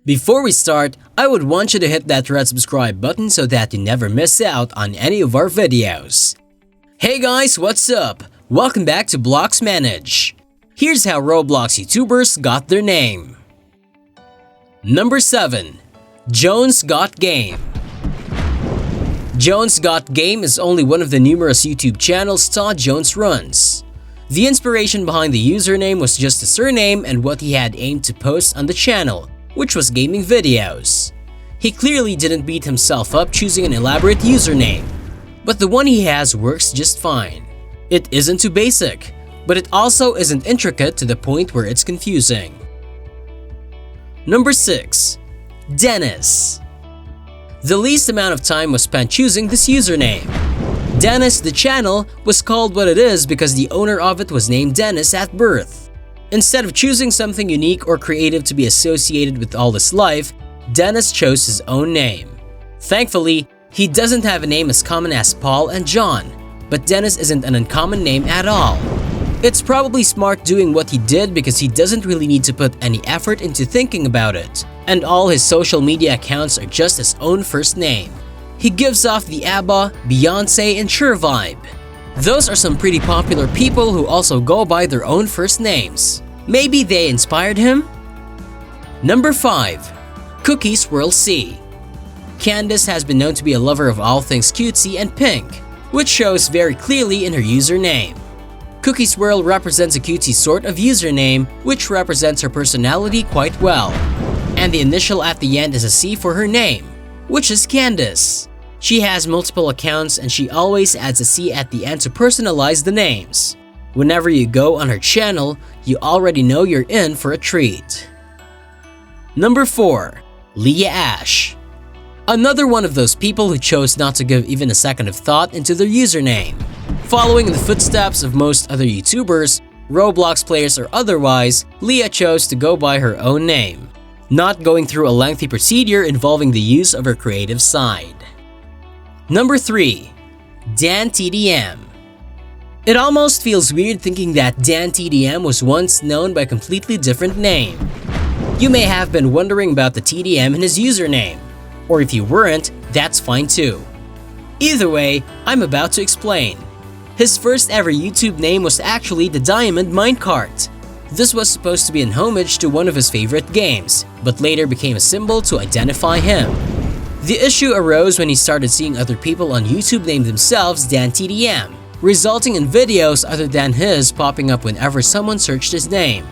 Before we start, I would want you to hit that red subscribe button so that you never miss out on any of our videos. Hey guys, what's up? Welcome back to Blox Manage. Here's how Roblox YouTubers got their name. Number 7. Jones Got Game. Jones Got Game is only one of the numerous YouTube channels Todd Jones runs. The inspiration behind the username was just a surname and what he had aimed to post on the channel, which was gaming videos. He clearly didn't beat himself up choosing an elaborate username, but the one he has works just fine. It isn't too basic, but it also isn't intricate to the point where it's confusing. Number 6. Dennis. The least amount of time was spent choosing this username. Dennis the channel was called what it is because the owner of it was named Dennis at birth. Instead of choosing something unique or creative to be associated with all his life, Dennis chose his own name. Thankfully, he doesn't have a name as common as Paul and John, but Dennis isn't an uncommon name at all. It's probably smart doing what he did because he doesn't really need to put any effort into thinking about it, and all his social media accounts are just his own first name. He gives off the ABBA, Beyonce, and Cher vibe. Those are some pretty popular people who also go by their own first names. Maybe they inspired him? Number 5. Cookie Swirl C. Candace has been known to be a lover of all things cutesy and pink, which shows very clearly in her username. Cookie Swirl represents a cutesy sort of username, which represents her personality quite well. And the initial at the end is a C for her name, which is Candace. She has multiple accounts and she always adds a C at the end to personalize the names. Whenever you go on her channel, you already know you're in for a treat. Number 4. Leah Ash. Another one of those people who chose not to give even a second of thought into their username. Following in the footsteps of most other YouTubers, Roblox players or otherwise, Leah chose to go by her own name, not going through a lengthy procedure involving the use of her creative side. Number 3. Dan TDM. It almost feels weird thinking that Dan TDM was once known by a completely different name. You may have been wondering about the TDM in his username, or if you weren't, that's fine too. Either way, I'm about to explain. His first ever YouTube name was actually the Diamond Minecart. This was supposed to be an homage to one of his favorite games, but later became a symbol to identify him. The issue arose when he started seeing other people on YouTube name themselves Dan TDM, resulting in videos other than his popping up whenever someone searched his name.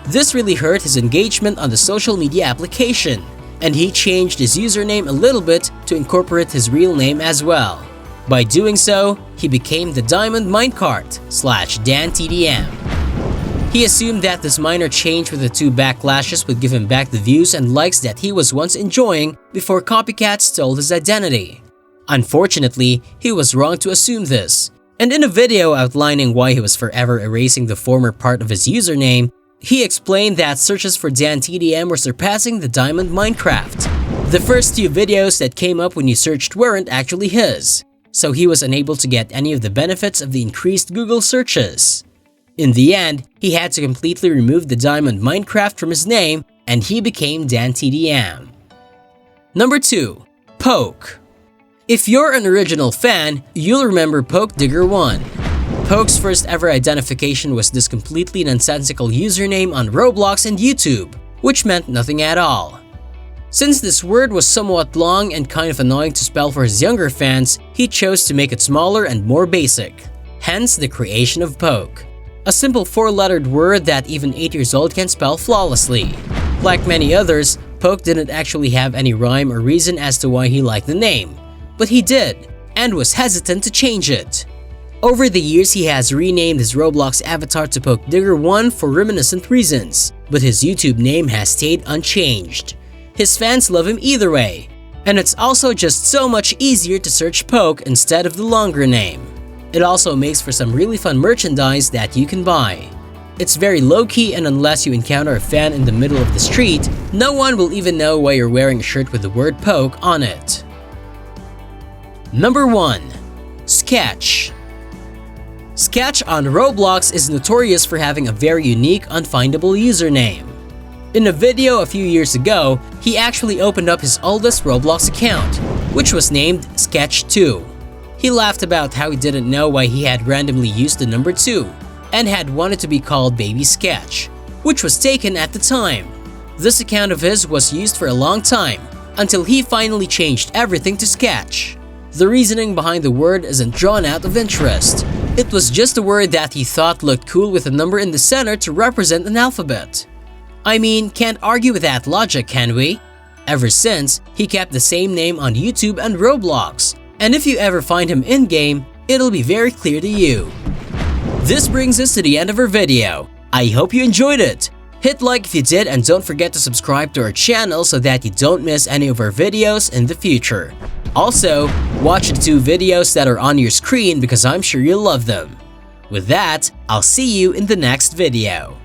This really hurt his engagement on the social media application, and he changed his username a little bit to incorporate his real name as well. By doing so, he became the Diamond Minecart / Dan TDM. He assumed that this minor change with the 2 backlashes would give him back the views and likes that he was once enjoying before copycats stole his identity. Unfortunately, he was wrong to assume this, and in a video outlining why he was forever erasing the former part of his username, he explained that searches for Dan TDM were surpassing the Diamond Minecraft. The first few videos that came up when you searched weren't actually his, so he was unable to get any of the benefits of the increased Google searches. In the end, he had to completely remove the Diamond Minecraft from his name, and he became Dan TDM. Number 2. Poke. If you're an original fan, you'll remember Poke Digger 1. Poke's first ever identification was this completely nonsensical username on Roblox and YouTube, which meant nothing at all. Since this word was somewhat long and kind of annoying to spell for his younger fans, he chose to make it smaller and more basic. Hence the creation of Poke. A simple 4-lettered word that even 8 years old can spell flawlessly. Like many others, Poke didn't actually have any rhyme or reason as to why he liked the name, but he did, and was hesitant to change it. Over the years, he has renamed his Roblox avatar to Poke Digger 1 for reminiscent reasons, but his YouTube name has stayed unchanged. His fans love him either way, and it's also just so much easier to search Poke instead of the longer name. It also makes for some really fun merchandise that you can buy. It's very low-key, and unless you encounter a fan in the middle of the street, no one will even know why you're wearing a shirt with the word Poke on it. Number 1. Sketch. Sketch on Roblox is notorious for having a very unique, unfindable username. In a video a few years ago, he actually opened up his oldest Roblox account, which was named Sketch2. He laughed about how he didn't know why he had randomly used the number 2 and had wanted to be called Baby Sketch, which was taken at the time. This account of his was used for a long time until he finally changed everything to Sketch. The reasoning behind the word isn't drawn out of interest. It was just a word that he thought looked cool with a number in the center to represent an alphabet. I mean, can't argue with that logic, can we? Ever since, he kept the same name on YouTube and Roblox, and if you ever find him in-game, it'll be very clear to you. This brings us to the end of our video. I hope you enjoyed it. Hit like if you did and don't forget to subscribe to our channel so that you don't miss any of our videos in the future. Also, watch the 2 videos that are on your screen because I'm sure you'll love them. With that, I'll see you in the next video.